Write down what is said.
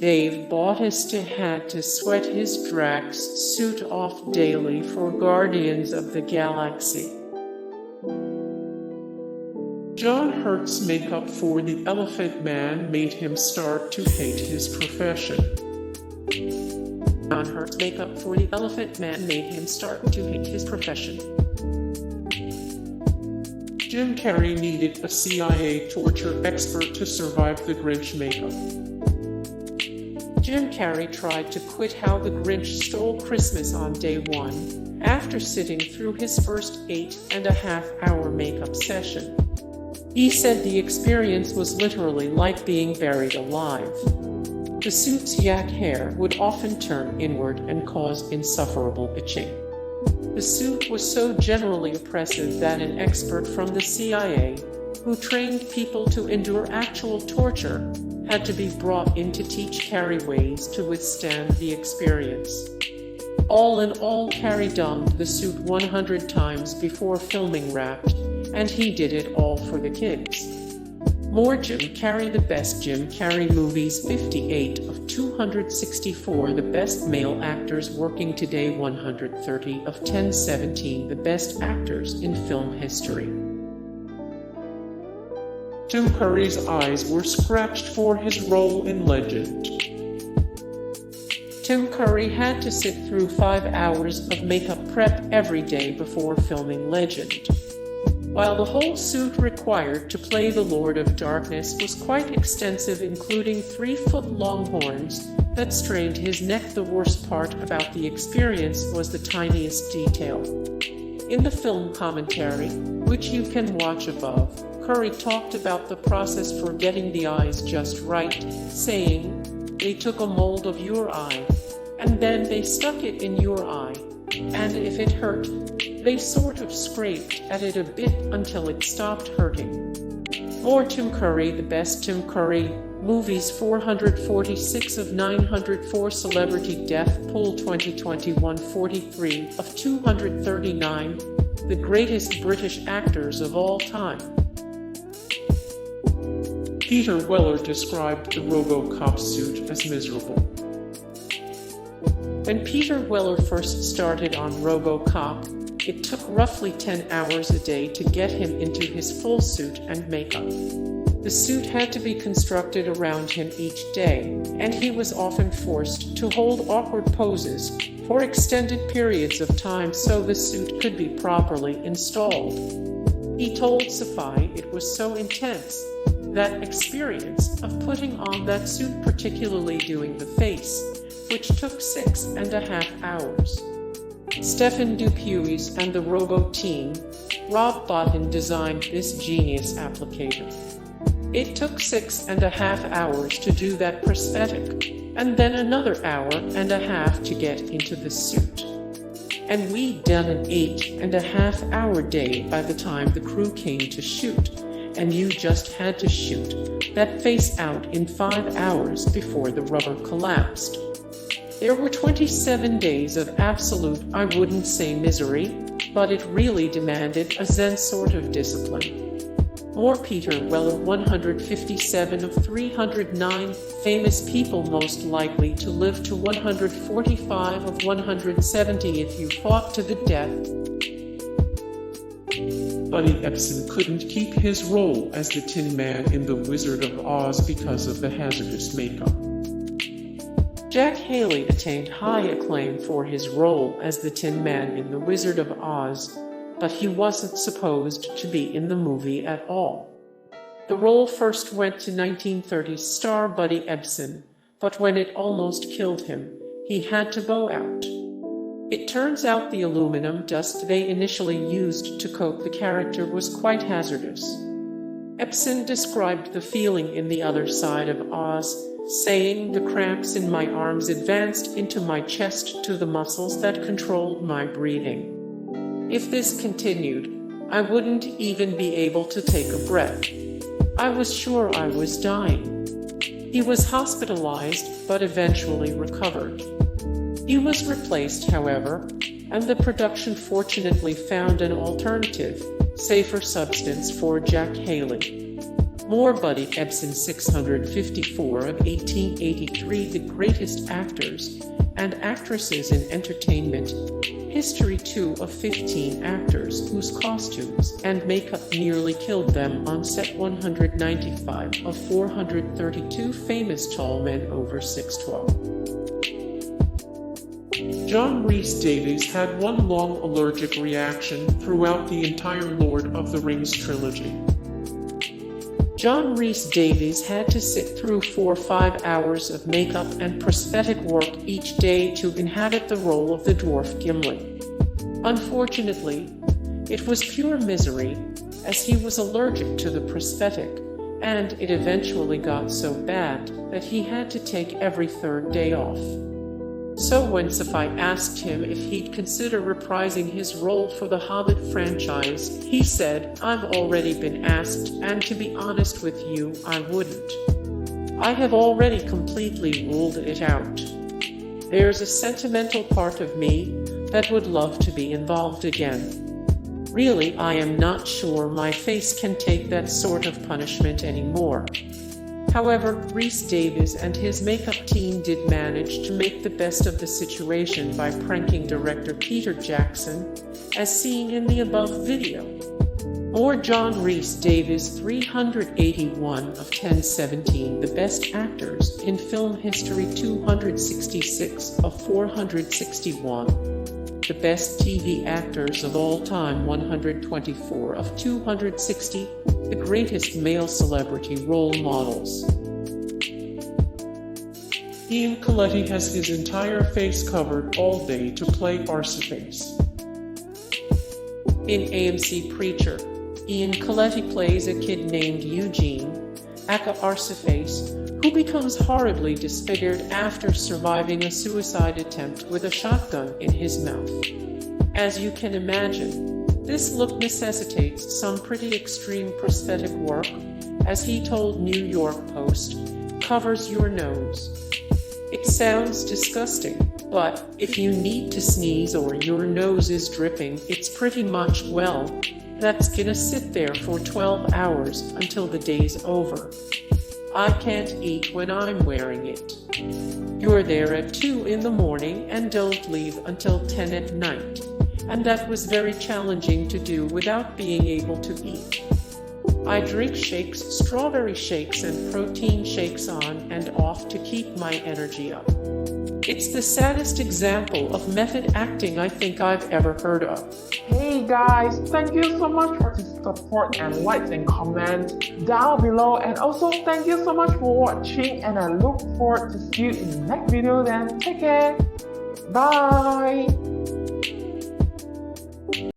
Dave Bautista had to sweat his Drax suit off daily for Guardians of the Galaxy. John Hurt's makeup for the Elephant Man made him start to hate his profession. John Hurt's makeup for the Elephant Man made him start to hate his profession. Jim Carrey needed a CIA torture expert to survive the Grinch makeup. Jim Carrey tried to quit How the Grinch Stole Christmas on day one, after sitting through his first 8.5-hour makeup session. He said the experience was literally like being buried alive. The suit's yak hair would often turn inward and cause insufferable itching. The suit was so generally oppressive that an expert from the CIA, who trained people to endure actual torture, had to be brought in to teach Carrey ways to withstand the experience. All in all, Carrey donned the suit 100 times before filming Wrapped, and he did it all for the kids. More Jim Carrey. The best Jim Carrey movies. 58 of 264. The best male actors working today. 130 of 1017. The best actors in film history. Tim Curry's eyes were scratched for his role in Legend. Tim Curry had to sit through 5 hours of makeup prep every day before filming Legend. While the whole suit required to play the Lord of Darkness was quite extensive, including 3-foot-long horns that strained his neck, the worst part about the experience was the tiniest detail. In the film commentary, which you can watch above, Curry talked about the process for getting the eyes just right, saying, "They took a mold of your eye, and then they stuck it in your eye, and if it hurt, they sort of scraped at it a bit until it stopped hurting." More Tim Curry. The best Tim Curry movies. 446 of 904. Celebrity Death Pool 2021. 43 of 239. The greatest British actors of all time. Peter Weller described the RoboCop suit as miserable. When Peter Weller first started on RoboCop, it took roughly 10 hours a day to get him into his full suit and makeup. The suit had to be constructed around him each day, and he was often forced to hold awkward poses for extended periods of time so the suit could be properly installed. He told Sci-Fi it was so intense, that experience of putting on that suit, particularly doing the face, which took 6.5 hours. Stephen Dupuis and the Robo team, Rob Bottin, designed this genius applicator. It took 6.5 hours to do that prosthetic, and then another 1.5 hours to get into the suit. And we'd done an 8.5 hour day by the time the crew came to shoot, and you just had to shoot that face out in 5 hours before the rubber collapsed. There were 27 days of absolute, I wouldn't say misery, but it really demanded a Zen sort of discipline. More Peter Weller. 157 of 309. Famous people most likely to live to 145 of 170. If you fought to the death. Buddy Ebsen couldn't keep his role as the Tin Man in The Wizard of Oz because of the hazardous makeup. Jack Haley attained high acclaim for his role as the Tin Man in The Wizard of Oz, but he wasn't supposed to be in the movie at all. The role first went to 1930s star Buddy Ebsen, but when it almost killed him, he had to bow out. It turns out the aluminum dust they initially used to coat the character was quite hazardous. Ebsen described the feeling in The Other Side of Oz, saying, "The cramps in my arms advanced into my chest to the muscles that controlled my breathing. If this continued, I wouldn't even be able to take a breath. I was sure I was dying." He was hospitalized, but eventually recovered. He was replaced, however, and the production fortunately found an alternative, safer substance for Jack Haley. More buddy Ebsen 654 of 1883, the greatest actors and actresses in entertainment history, 2 of 15 actors whose costumes and makeup nearly killed them on set, 195 of 432 famous tall men over 6'12". John Rhys-Davies had one long allergic reaction throughout the entire Lord of the Rings trilogy. John Rhys-Davies had to sit through 4 or 5 hours of makeup and prosthetic work each day to inhabit the role of the dwarf Gimli. Unfortunately, it was pure misery, as he was allergic to the prosthetic, and it eventually got so bad that he had to take every 3rd day off. So when Sci-Fi asked him if he'd consider reprising his role for the Hobbit franchise, he said, "I've already been asked, and to be honest with you, I wouldn't. I have already completely ruled it out. There's a sentimental part of me that would love to be involved again. Really, I am not sure my face can take that sort of punishment anymore." However, Rhys-Davies and his makeup team did manage to make the best of the situation by pranking director Peter Jackson, as seen in the above video. Or John Rhys-Davies 381 of 1017, the best actors in film history, 266 of 461. The best TV actors of all time, 124 of 260, the greatest male celebrity role models. Ian Colletti has his entire face covered all day to play Arseface. In AMC Preacher, Ian Colletti plays a kid named Eugene, aka Arseface, who becomes horribly disfigured after surviving a suicide attempt with a shotgun in his mouth. As you can imagine, this look necessitates some pretty extreme prosthetic work, as he told New York Post, "Covers your nose." It sounds disgusting, but if you need to sneeze or your nose is dripping, it's pretty much, well, that's gonna sit there for 12 hours until the day's over. I can't eat when I'm wearing it. You're there at 2 in the morning and don't leave until 10 at night. And that was very challenging to do without being able to eat. I drink shakes, strawberry shakes and protein shakes on and off to keep my energy up. It's the saddest example of method acting I think I've ever heard of. Hey guys, thank you so much for the support and likes and comments down below, and also thank you so much for watching, and I look forward to see you in the next video. Then take care, bye.